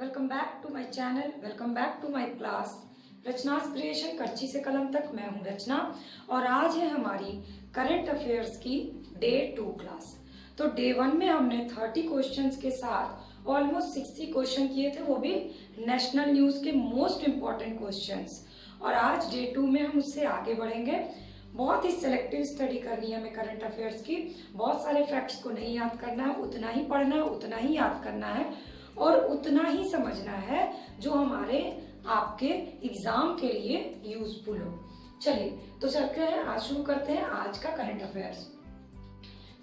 Welcome back to my channel, welcome back to my class Rachna's creation कच्ची से कलम तक। मैं हूं रचना और आज है हमारी करंट अफेयर्स की डे 2 क्लास। तो डे 1 में हमने 30 क्वेश्चंस के साथ ऑलमोस्ट 60 क्वेश्चन किए थे, वो भी नेशनल न्यूज के मोस्ट इंपॉर्टेंट क्वेश्चंस। और आज डे 2 में हम उससे आगे बढ़ेंगे। बहुत ही सिलेक्टिव स्टडी करनी है हमें करंट अफेयर्स की। बहुत सारे फैक्ट्स को नहीं याद करना है, उतना ही पढ़ना है, उतना ही याद करना है और उतना ही समझना है जो हमारे आपके एग्जाम के लिए यूजफुल हो। चलिए तो चलते हैं, आज शुरू करते हैं आज का करंट अफेयर्स।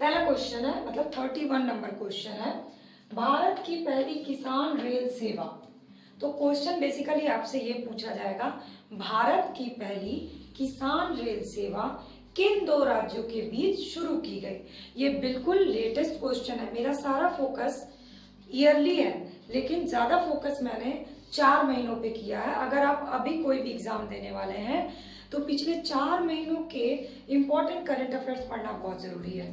पहला क्वेश्चन है, मतलब 31 नंबर क्वेश्चन है, भारत की पहली किसान रेल सेवा। तो क्वेश्चन बेसिकली आपसे ये पूछा जाएगा, भारत की पहली किसान रेल सेवा किन दो राज्यों के बीच शुरू की गई। ये बिल्कुल लेटेस्ट क्वेश्चन है। मेरा सारा फोकस ईयरली है, लेकिन ज्यादा फोकस मैंने 4 महीनों पे किया है। अगर आप अभी कोई भी एग्जाम देने वाले हैं तो पिछले 4 महीनों के इंपॉर्टेंट करंट अफेयर्स पढ़ना बहुत जरूरी है।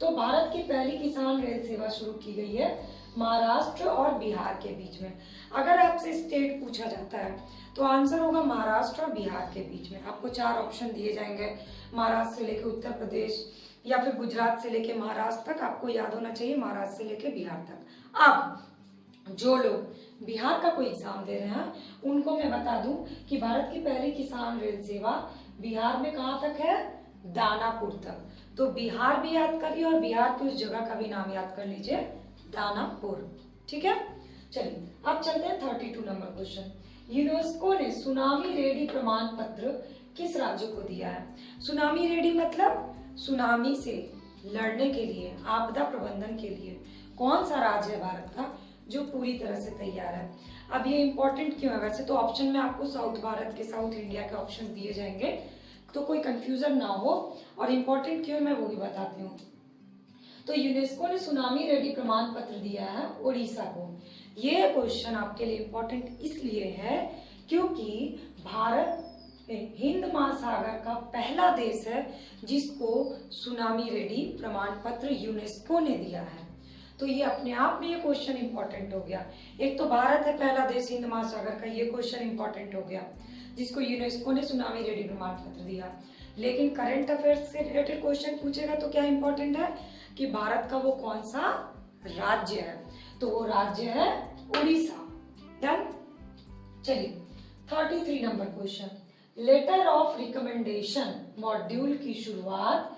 तो भारत की पहली किसान रेल सेवा शुरू की गई है महाराष्ट्र और बिहार के बीच में। अगर आपसे स्टेट पूछा जाता है तो आंसर होगा महाराष्ट्र और बिहार के बीच में। आपको 4 ऑप्शन दिए जाएंगे, महाराष्ट्र से लेकर उत्तर प्रदेश या फिर गुजरात से लेके महाराष्ट्र तक। आपको याद होना चाहिए महाराष्ट्र से लेके बिहार तक। अब जो लोग बिहार का कोई एग्जाम दे रहे हैं उनको मैं बता दूं कि भारत की पहली किसान रेल सेवा बिहार में कहां तक है, दानापुर तक। तो बिहार भी याद करिए और बिहार की उस जगह का भी नाम याद कर लीजिए, दानापुर। ठीक है, चलिए अब चलते हैं 32 नंबर क्वेश्चन। यूनेस्को ने सुनामी रेडी प्रमाण पत्र किस राज्य को दिया है। सुनामी रेडी मतलब सुनामी से लड़ने के लिए, आपदा प्रबंधन के लिए कौन सा राज्य है भारत का जो पूरी तरह से तैयार है। अब ये इंपॉर्टेंट क्यों है, वैसे तो ऑप्शन में आपको साउथ भारत के, साउथ इंडिया के ऑप्शन दिए जाएंगे तो कोई कंफ्यूजन ना हो, और इम्पोर्टेंट क्यों मैं वो भी बताती हूँ। तो यूनेस्को ने सुनामी रेडी प्रमाण पत्र दिया है उड़ीसा को। ये क्वेश्चन आपके लिए इम्पोर्टेंट इसलिए है क्योंकि भारत हिंद महासागर का पहला देश है जिसको सुनामी रेडी प्रमाण पत्र यूनेस्को ने दिया है। तो ये अपने आप में ये क्वेश्चन इंपॉर्टेंट हो गया। एक तो भारत है पहला देश हिंद महासागर का, ये क्वेश्चन इंपॉर्टेंट हो गया जिसको यूनेस्को ने सुनामी रेडी प्रमाण पत्र दिया। लेकिन करंट अफेयर्स से रिलेटेड क्वेश्चन पूछेगा तो क्या इंपॉर्टेंट है कि भारत का वो कौन सा राज्य है, तो वो राज्य है उड़ीसा। डन। चलिए 33 number question, letter of recommendation module की शुरुआत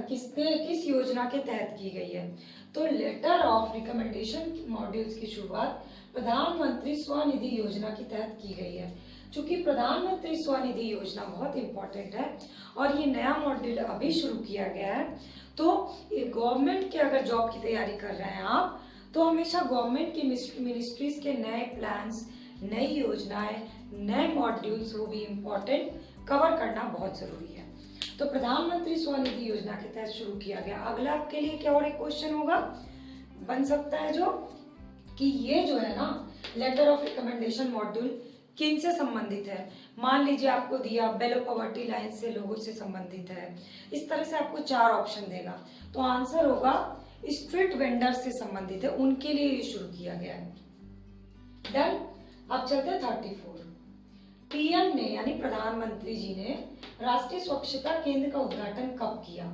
किस योजना के तहत की गई है। तो लेटर ऑफ रिकमेंडेशन मॉड्यूल्स की शुरुआत प्रधानमंत्री स्वनिधि योजना के तहत की गई है। चूंकि प्रधानमंत्री स्वनिधि योजना बहुत इंपॉर्टेंट है और ये नया मॉड्यूल अभी शुरू किया गया है, तो गवर्नमेंट के अगर जॉब की तैयारी कर रहे हैं आप, तो हमेशा गवर्नमेंट की मिनिस्ट्रीज के नए प्लान्स, नई योजनाएं, नए मॉड्यूल्स, वो भी इम्पोर्टेंट कवर करना बहुत जरूरी है। तो प्रधानमंत्री स्वनिधि योजना के तहत शुरू किया गया। अगला आपके लिए क्या और एक क्वेश्चन होगा, बन सकता है जो कि ये जो है ना लेटर ऑफ रिकमेंडेशन मॉड्यूल किन से संबंधित है। मान लीजिए आपको दिया बेलो पॉवर्टी लाइन से लोगों से संबंधित है, इस तरह से आपको 4 ऑप्शन देगा, तो आंसर होगा स्ट्रीट वेंडर से संबंधित है, उनके लिए ये शुरू किया गया है। डन। अब चलते हैं 34। पीएम ने यानी प्रधानमंत्री जी ने राष्ट्रीय स्वच्छता केंद्र का उद्घाटन कब किया।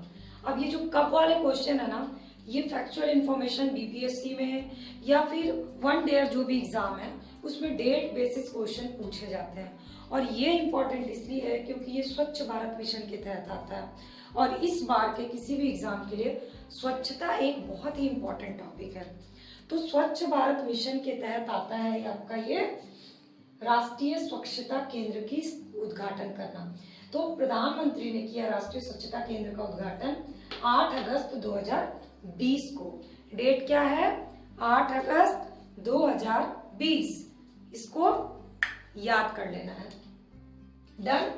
अब ये जो कब वाले क्वेश्चन है ना, ये फैक्चुअल इंफॉर्मेशन बीपीएससी में या फिर वन डेयर जो भी एग्जाम है उसमें डेट बेसिस क्वेश्चन पूछे जाते हैं। और ये इंपॉर्टेंट इसलिए है क्योंकि ये स्वच्छ भारत मिशन के तहत आता है और इस बार के किसी भी एग्जाम के लिए स्वच्छता एक बहुत ही इंपॉर्टेंट टॉपिक है। तो स्वच्छ भारत मिशन के तहत आता है आपका ये राष्ट्रीय स्वच्छता केंद्र की उद्घाटन करना। तो प्रधानमंत्री ने किया राष्ट्रीय स्वच्छता केंद्र का उद्घाटन 8 अगस्त 2020 को। डेट क्या है, 8 अगस्त 2020। इसको याद कर लेना है। डन।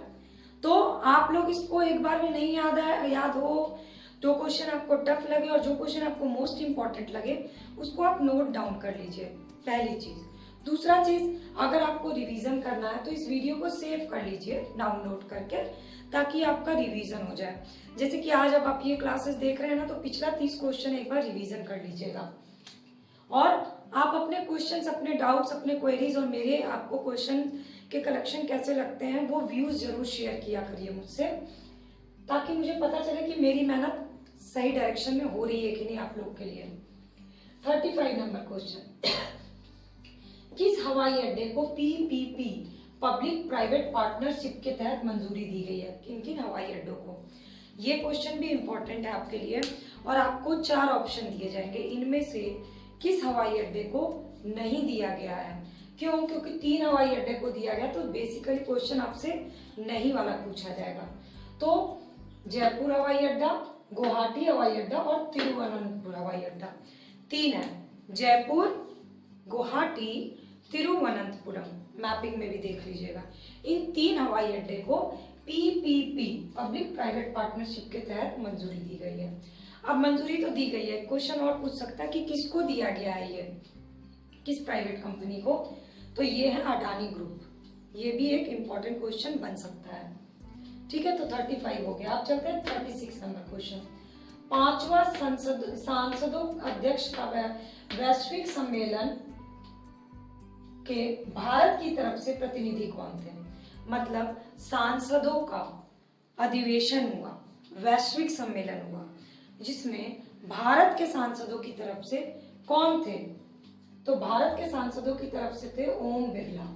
तो आप लोग इसको एक बार में नहीं याद हो, जो क्वेश्चन आपको टफ लगे और जो क्वेश्चन आपको मोस्ट इंपॉर्टेंट लगे उसको आप नोट डाउन कर लीजिए, पहली चीज। दूसरा चीज, अगर आपको रिवीजन करना है तो इस वीडियो को सेव कर लीजिए डाउनलोड करके, ताकि आपका रिवीजन हो जाए। जैसे कि आज अब आप ये क्लासेस देख रहे हैं ना, तो पिछला 30 क्वेश्चन एक बार रिवीजन कर लीजिएगा। और आप अपने क्वेश्चंस, अपने डाउट्स, अपने क्वेरीज और मेरे आपको क्वेश्चन के कलेक्शन कैसे लगते हैं वो व्यूज जरूर शेयर किया करिए मुझसे, ताकि मुझे पता चले कि मेरी मेहनत सही डायरेक्शन में हो रही है कि नहीं आप लोग के लिए। 35 नंबर क्वेश्चन, किस हवाई अड्डे को पीपीपी पब्लिक प्राइवेट पार्टनरशिप के तहत मंजूरी दी गई है? किन किन हवाई अड्डों को? ये क्वेश्चन भी इंपॉर्टेंट है आपके लिए और आपको 4 ऑप्शन दिए जाएंगे, इनमें से किस हवाई अड्डे को नहीं दिया गया है। क्यों? क्योंकि 3 हवाई अड्डे को दिया गया तो बेसिकली क्वेश्चन आपसे नहीं वाला पूछा जाएगा। तो जयपुर हवाई अड्डा, गुवाहाटी हवाई अड्डा और तिरुवनंतपुर हवाई अड्डा। 3 है, जयपुर, गुवाहाटी, तिरुवनंतपुरम। मैपिंग में भी देख लीजिएगा। इन 3 हवाई अड्डे को पीपीपी पब्लिक प्राइवेट पार्टनरशिप के तहत मंजूरी दी गई है। अब मंजूरी तो दी गई है, क्वेश्चन और पूछ सकता है कि किसको दिया गया है, ये किस प्राइवेट कंपनी को? तो ये है अडानी ग्रुप। ये भी एक इंपॉर्टेंट क्वेश्चन बन सकता है। ठीक है, तो 35 हो गया। आप चलते हैं 36 नंबर क्वेश्चन। 5वां सांसदों अध्यक्ष का वैश्विक सम्मेलन के भारत की तरफ से प्रतिनिधि कौन थे? मतलब सांसदों का अधिवेशन हुआ, वैश्विक सम्मेलन हुआ, जिसमें भारत के सांसदों की तरफ से कौन थे? तो भारत के सांसदों की तरफ से थे ओम बिरला।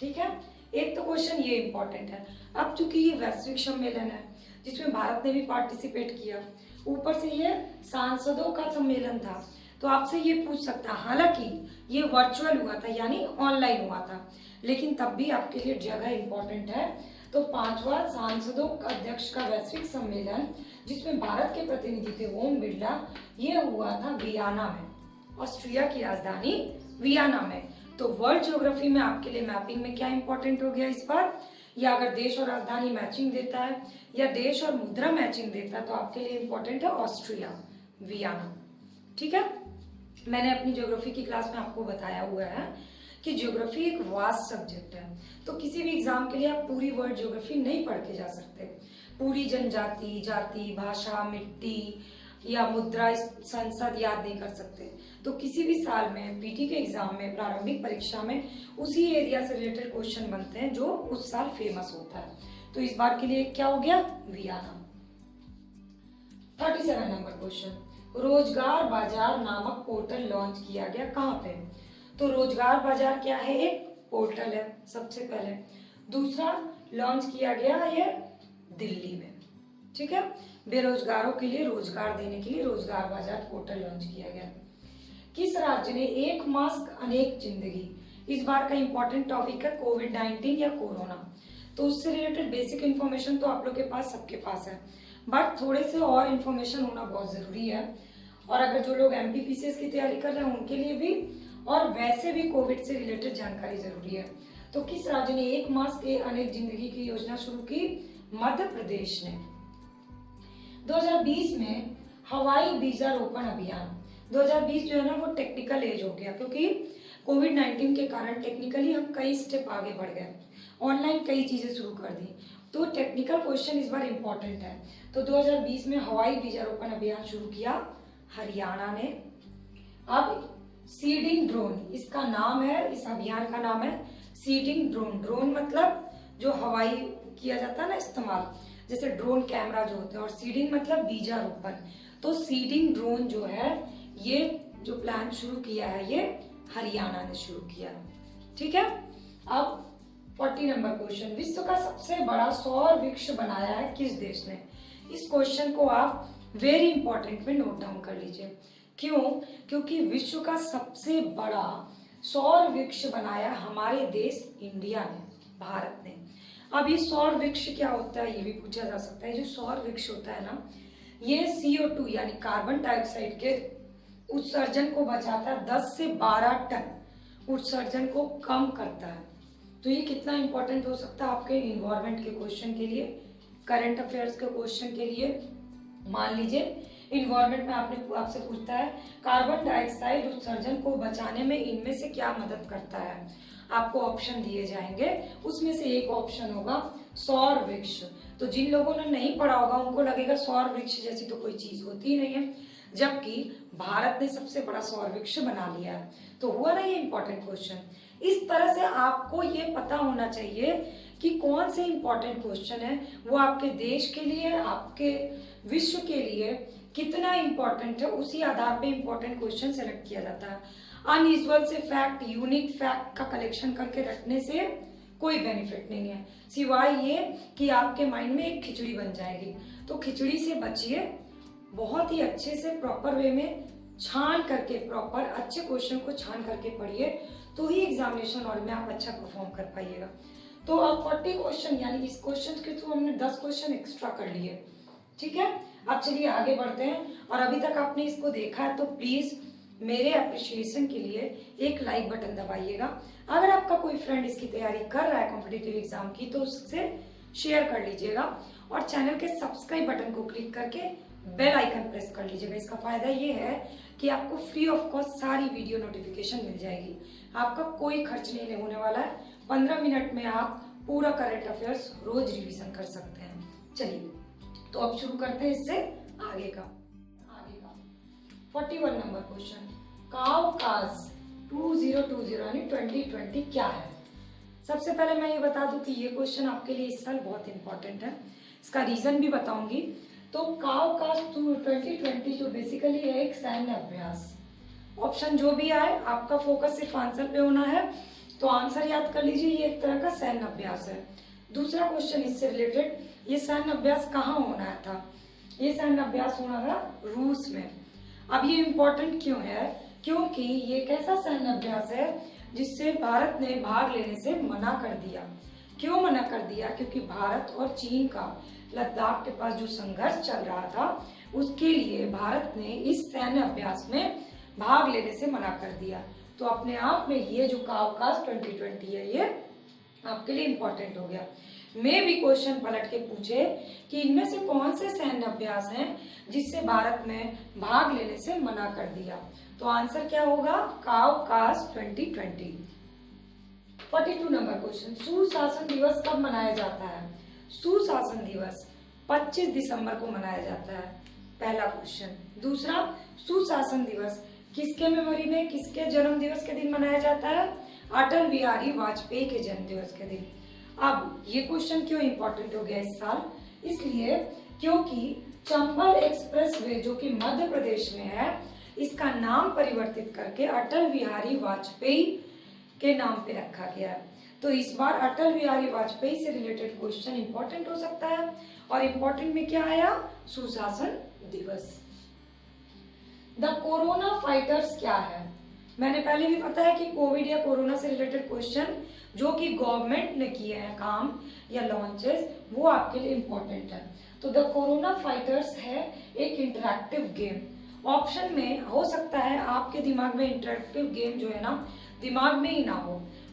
ठीक है, एक तो क्वेश्चन ये इंपॉर्टेंट है। अब चूंकि ये वैश्विक सम्मेलन है जिसमें भारत ने भी पार्टिसिपेट किया, ऊपर से ये सांसदों का सम्मेलन था, तो आपसे ये पूछ सकता है, हालांकि ये वर्चुअल हुआ था यानी ऑनलाइन हुआ था, लेकिन तब भी आपके लिए जगह इंपॉर्टेंट है। तो 5वां सांसदों अध्यक्ष का वैश्विक सम्मेलन जिसमें भारत के प्रतिनिधि थे ओम बिरला, ये हुआ था वियना में, ऑस्ट्रिया की राजधानी वियना में। तो वर्ल्ड ज्योग्राफी में आपके लिए मैपिंग में क्या इंपॉर्टेंट हो गया इस बार, या अगर देश और राजधानी मैचिंग देता है या देश और मुद्रा मैचिंग देता है तो आपके लिए इंपॉर्टेंट है ऑस्ट्रिया, वियना। ठीक है, मैंने अपनी ज्योग्राफी की क्लास में आपको बताया हुआ है कि ज्योग्राफी एक वास्ट सब्जेक्ट है, तो किसी भी एग्जाम के लिए आप पूरी वर्ल्ड ज्योग्राफी नहीं पढ़ के जा सकते। पूरी जनजाति, जाति, भाषा, मिट्टी या मुद्रा, संसद याद नहीं कर सकते। तो किसी भी साल में पीटी के एग्जाम में, प्रारंभिक परीक्षा में उसी एरिया से रिलेटेड क्वेश्चन बनते हैं जो उस साल फेमस होता है। तो इस बार के लिए क्या हो गया? वियना। 37 नंबर क्वेश्चन, रोजगार बाजार नामक पोर्टल लॉन्च किया गया कहाँ पे? तो रोजगार बाजार क्या है? एक पोर्टल है सबसे पहले। दूसरा, लॉन्च किया गया ये दिल्ली में। ठीक है, बेरोजगारों के लिए रोजगार देने के लिए रोजगार बाजार पोर्टल लॉन्च किया गया। किस राज्य ने एक मास्क अनेक जिंदगी, इस बार का इंपॉर्टेंट टॉपिक है कोविड-19 या कोरोना। तो उससे रिलेटेड बेसिक इन्फॉर्मेशन तो आप लोग के पास, सबके पास है, बट थोड़े से और इन्फॉर्मेशन होना बहुत जरूरी है। और अगर जो लोग एमपीपीसीएस की तैयारी कर रहे हैं उनके लिए भी, और वैसे भी कोविड से रिलेटेड जानकारी जरूरी है। तो किस राज्य ने एक मास्क के अनेक जिंदगी की योजना शुरू की? मध्य प्रदेश ने। 2020 में हवाई बीजारोपण अभियान, 2020 जो है ना वो टेक्निकल एज हो गया, क्योंकि कोविड-19 के कारण टेक्निकली हम कई स्टेप आगे बढ़ गए, ऑनलाइन कई चीजें शुरू कर दी। तो टेक्निकल क्वेश्चन इस बार इंपॉर्टेंट है। तो 2020 में हवाई बीजारोपण अभियान शुरू किया हरियाणा ने। अब सीडिंग ड्रोन इसका नाम है, इस अभियान का नाम है सीडिंग ड्रोन। ड्रोन मतलब जो हवाई किया जाता है ना इस्तेमाल, जैसे ड्रोन कैमरा जो होते हैं, और सीडिंग मतलब बीजारोपण। तो सीडिंग ड्रोन जो है, ये जो प्लान शुरू किया है ये हरियाणा ने शुरू किया। ठीक है, अब 40 नंबर क्वेश्चन, विश्व का सबसे बड़ा सौर वृक्ष बनाया है किस देश ने? इस क्वेश्चन को आप वेरी इंपॉर्टेंट में नोट डाउन कर लीजिए। क्यों? क्योंकि विश्व का सबसे बड़ा सौर वृक्ष बनाया हमारे देश इंडिया ने, भारत ने। अब ये सौर वृक्ष क्या होता है ये भी पूछा जा सकता है। जो सौर वृक्ष होता है ना, ये CO2 यानी कार्बन डाइऑक्साइड के उत्सर्जन को बचाता है, 10 से 12 टन उत्सर्जन को कम करता है। तो ये कितना इंपॉर्टेंट हो सकता है आपके इन्वायरमेंट के क्वेश्चन के लिए, करंट अफेयर्स के क्वेश्चन के लिए। मान लीजिए इन्वायरमेंट में आपसे पूछता है कार्बन डाइऑक्साइड उत्सर्जन को बचाने में इनमें से क्या मदद करता है, आपको ऑप्शन दिए जाएंगे, उसमें से एक ऑप्शन होगा सौर वृक्ष। तो जिन लोगों ने नहीं पढ़ा होगा उनको लगेगा सौर वृक्ष जैसी तो कोई चीज होती ही नहीं है, जबकि भारत ने सबसे बड़ा सौर वृक्ष बना लिया है। तो हुआ ना ये इंपॉर्टेंट क्वेश्चन। इस तरह से आपको ये पता होना चाहिए कि कौन से इंपॉर्टेंट क्वेश्चन है वो आपके देश के लिए, आपके विश्व के लिए कितना इंपॉर्टेंट है, उसी आधार पे इंपॉर्टेंट क्वेश्चन सेलेक्ट किया जाता है। अनयूजुअल से फैक्ट, यूनिक फैक्ट का कलेक्शन करके रखने से कोई बेनिफिट नहीं है, सिवाय ये कि आपके माइंड में एक खिचड़ी बन जाएगी। तो खिचड़ी से बचिए, बहुत ही अच्छे से प्रॉपर वे में छान करके, प्रॉपर अच्छे क्वेश्चन को छान करके पढ़िए, तो ही एग्जामिनेशन हॉल में आप अच्छा परफॉर्म कर पाइएगा। तो अब 40 क्वेश्चन, यानी इस क्वेश्चन के थ्रू हमने 10 क्वेश्चन एक्स्ट्रा कर लिए। ठीक है, अब चलिए आगे बढ़ते हैं। और अभी तक आपने इसको देखा है तो प्लीज मेरे अप्रिशिएशन के लिए एक लाइक बटन दबाइएगा। अगर आपका कोई फ्रेंड इसकी तैयारी कर रहा है कॉम्पिटिटिव एग्जाम की, तो उससे शेयर कर लीजिएगा और चैनल के सब्सक्राइब बटन को क्लिक करके बेल आइकन प्रेस कर लीजिएगा। इसका फायदा ये है कि आपको फ्री ऑफ कॉस्ट सारी वीडियो नोटिफिकेशन मिल जाएगी, आपका कोई खर्च नहीं होने वाला है। 15 मिनट में आप पूरा करंट अफेयर्स रोज रिवीजन कर सकते हैं। चलिए तो अब शुरू करते हैं इससे आगे का 41 नंबर क्वेश्चन, काउकाज 2020 यानी 2020 क्या है। सबसे पहले मैं ये बता दूं कि ये क्वेश्चन आपके लिए इस साल बहुत इंपॉर्टेंट है, इसका रीजन भी बताऊंगी। तो काउकाज 2020 जो बेसिकली है एक सैन्य अभ्यास। ऑप्शन जो भी आए आपका फोकस सिर्फ आंसर पे होना है, तो आंसर याद कर लीजिए, ये एक तरह का सैन्य अभ्यास है। दूसरा क्वेश्चन इससे रिलेटेड, ये सैन्य अभ्यास कहाँ होना था। ये सैन्य अभ्यास होना था रूस में। अब ये इम्पोर्टेंट क्यों है, क्योंकि ये एक ऐसा सैन्य अभ्यास है जिससे भारत ने भाग लेने से मना कर दिया। क्यों मना कर दिया, क्योंकि भारत और चीन का लद्दाख के पास जो संघर्ष चल रहा था उसके लिए भारत ने इस सैन्य अभ्यास में भाग लेने से मना कर दिया। तो अपने आप में ये जो काउकाज 2020 है ये आपके लिए इम्पोर्टेंट हो गया। में भी क्वेश्चन पलट के पूछे कि इनमें से कौन से सैन्य अभ्यास हैं जिससे भारत में भाग लेने से मना कर दिया, तो आंसर क्या होगा, काउकाज 2020। 42 नंबर क्वेश्चन, सुशासन दिवस कब मनाया जाता है। सुशासन दिवस 25 दिसंबर को मनाया जाता है, पहला क्वेश्चन। दूसरा, सुशासन दिवस किसके मेमोरी में, किसके जन्म दिवस के दिन मनाया जाता है, अटल बिहारी वाजपेयी के जन्म दिवस के दिन। अब ये क्वेश्चन क्यों इंपॉर्टेंट हो गया इस साल, इसलिए क्योंकि चंबल एक्सप्रेस वे जो कि मध्य प्रदेश में है, इसका नाम परिवर्तित करके अटल बिहारी वाजपेयी के नाम पे रखा गया है। तो इस बार अटल बिहारी वाजपेयी से रिलेटेड क्वेश्चन इंपॉर्टेंट हो सकता है। और इंपॉर्टेंट में क्या आया, सुशासन दिवस। द कोरोना फाइटर्स क्या है। मैंने पहले भी बताया कि कोविड या कोरोना से रिलेटेड क्वेश्चन जो कि गवर्नमेंट ने किए हैं काम या लॉन्चेस, वो आपके लिए इम्पोर्टेंट है। तो द कोरोना फाइटर्स है एक इंटरैक्टिव गेम। ऑप्शन में हो सकता है आपके दिमाग में इंटरैक्टिव गेम जो है ना दिमाग में ही ना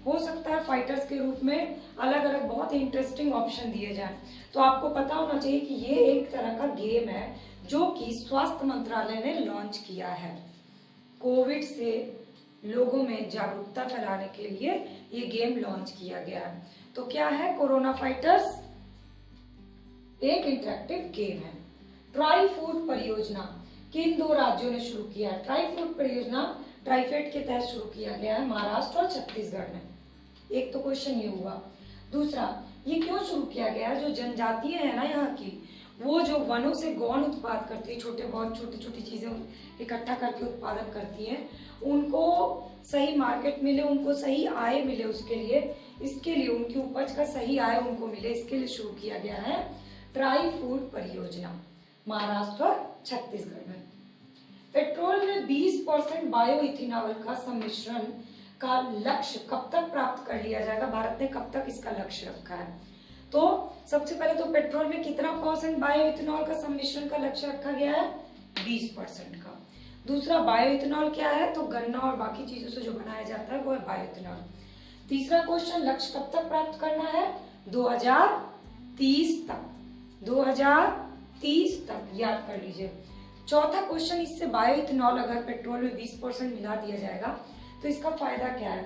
हो सकता है फाइटर्स के रूप में अलग अलग बहुत इंटरेस्टिंग ऑप्शन दिए जाएं। तो आपको पता होना चाहिए कि ये एक तरह का गेम है जो कि स्वास्थ्य मंत्रालय ने लॉन्च किया है। कोविड से लोगों में जागरूकता फैलाने के लिए ये गेम लॉन्च किया गया है। तो क्या है कोरोना फाइटर्स, एक इंटरैक्टिव गेम है। ट्राई फूड परियोजना किन दो राज्यों ने शुरू किया है। ट्राई फूड परियोजना ट्राइफेड के तहत शुरू किया गया है महाराष्ट्र और छत्तीसगढ़ में। एक तो क्वेश्चन ये हुआ। दूसरा, ये क्यों शुरू किया गया है, जो जनजातियां है ना यहाँ की, वो जो वनों से गौण उत्पाद करती है, बहुत छोटी छोटी चीजें इकट्ठा करके उत्पादन करती हैं, उनको सही मार्केट मिले, उनको सही आय मिले, इसके लिए उनकी उपज का सही आय उनको मिले, इसके लिए शुरू किया गया है ट्राई फूड परियोजना महाराष्ट्र और छत्तीसगढ़ में। पेट्रोल में 20% बायो इथेनॉल का सम्मिश्रण का लक्ष्य कब तक प्राप्त कर लिया जाएगा, भारत ने कब तक इसका लक्ष्य रखा है। तो सबसे पहले तो पेट्रोल में कितना % बायो इथेनॉल का सम्मिश्रण का लक्ष्य रखा गया है, 20% का। दूसरा, बायो इथेनॉल क्या है, तो गन्ना और बाकी चीजों से जो बनाया जाता है वो है बायो इथेनॉल। तीसरा क्वेश्चन, लक्ष्य कब तक प्राप्त करना है, 2030 तक, 2030 तक याद कर लीजिए। चौथा क्वेश्चन, इससे बायो इथेनॉल अगर पेट्रोल में 20% मिला दिया जाएगा तो इसका फायदा क्या है,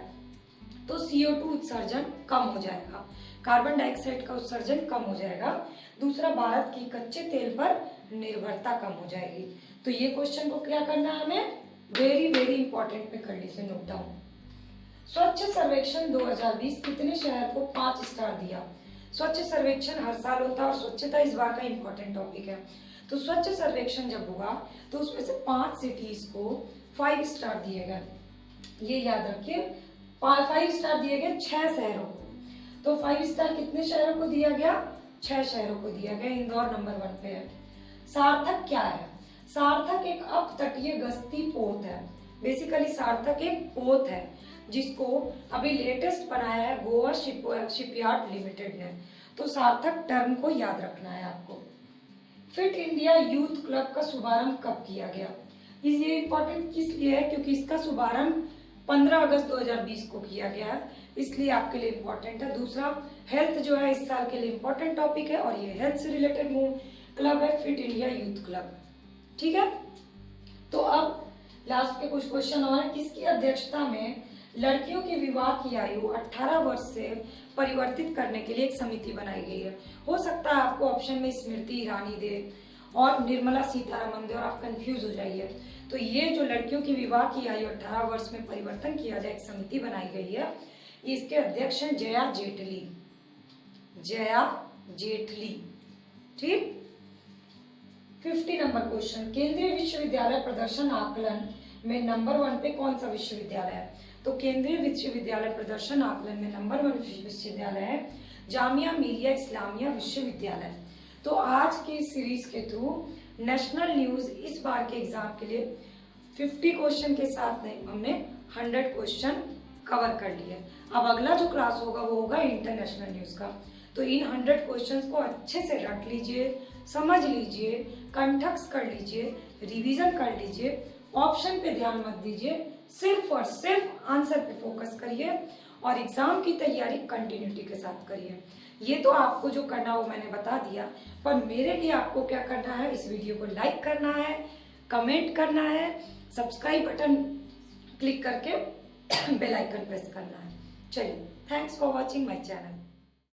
तो CO2 उत्सर्जन कम हो जाएगा, कार्बन डाइऑक्साइड का उत्सर्जन कम हो जाएगा। दूसरा, भारत की कच्चे तेल पर निर्भरता कम हो जाएगी। तो ये क्वेश्चन को क्या करना है हमें, वेरी वेरी इंपॉर्टेंट में कर लीजिए नोट डाउन। स्वच्छ सर्वेक्षण 2020 कितने शहर को 5 स्टार दिया। स्वच्छ सर्वेक्षण हर साल होता है और स्वच्छता इस बार का इंपॉर्टेंट टॉपिक है। तो स्वच्छ सर्वेक्षण जब हुआ तो उसमें से 5 सिटीज को 5 स्टार दिए गए, ये याद रखिए। 5 स्टार दिए गए 6 शहरों को। तो 5 स्टार कितने शहरों को दिया गया, 6 शहरों को दिया गया। इंदौर नंबर 1 पे है। सार्थक क्या है, सार्थक एक अपतटीय गश्ती पोत है। बेसिकली सार्थक एक पोत है जिसको अभी लेटेस्ट बनाया है गोवा शिपयार्ड लिमिटेड ने। तो सार्थक टर्म को याद रखना है आपको। फिट इंडिया यूथ क्लब का शुभारंभ कब किया गया, ये इंपॉर्टेंट किस लिए है, क्योंकि इसका शुभारंभ 15 अगस्त 2020 को किया गया है, इसलिए आपके लिए इंपॉर्टेंट है। दूसरा, हेल्थ जो है इस साल के लिए इंपॉर्टेंट टॉपिक है और ये हेल्थ से रिलेटेड क्लब है, फिट इंडिया यूथ क्लब। ठीक है, तो अब लास्ट के कुछ क्वेश्चन और है। किसकी अध्यक्षता में लड़कियों के विवाह की आयु 18 वर्ष से परिवर्तित करने के लिए एक समिति बनाई गई है। हो सकता है आपको ऑप्शन में स्मृति ईरानी दे और निर्मला सीतारमन दे और आप कंफ्यूज हो जाइए। तो ये जो लड़कियों की विवाह की आयु 18 वर्ष में परिवर्तन किया जाए, एक समिति बनाई गई है। इसके अध्यक्ष हैं जया जेटली, जया जेटली। ठीक, 50 नंबर क्वेश्चन, केंद्रीय विश्वविद्यालय प्रदर्शन आकलन में नंबर 1 पे कौन सा विश्वविद्यालय है। तो केंद्रीय विश्वविद्यालय प्रदर्शन आकलन में नंबर 1 विश्वविद्यालय है जामिया मिलिया इस्लामिया विश्वविद्यालय। तो आज की सीरीज के थ्रू नेशनल न्यूज इस बार के एग्जाम के लिए 50 क्वेश्चन के साथ नहीं, हमने 100 क्वेश्चन कवर कर लिए। अब अगला जो क्लास होगा वो होगा इंटरनेशनल न्यूज का। तो इन 100 क्वेश्चंस को अच्छे से रख लीजिए, समझ लीजिए, कंठस्थ कर लीजिए, रिवीजन कर लीजिए, ऑप्शन पे ध्यान मत दीजिए, सिर्फ और सिर्फ आंसर पे फोकस करिए और एग्जाम की तैयारी कंटिन्यूटी के साथ करिए। ये तो आपको जो करना वो मैंने बता दिया, पर मेरे लिए आपको क्या करना है, इस वीडियो को लाइक करना है, कमेंट करना है, सब्सक्राइब बटन क्लिक करके बेल आइकन प्रेस करना है। चलिए, thanks for watching my channel.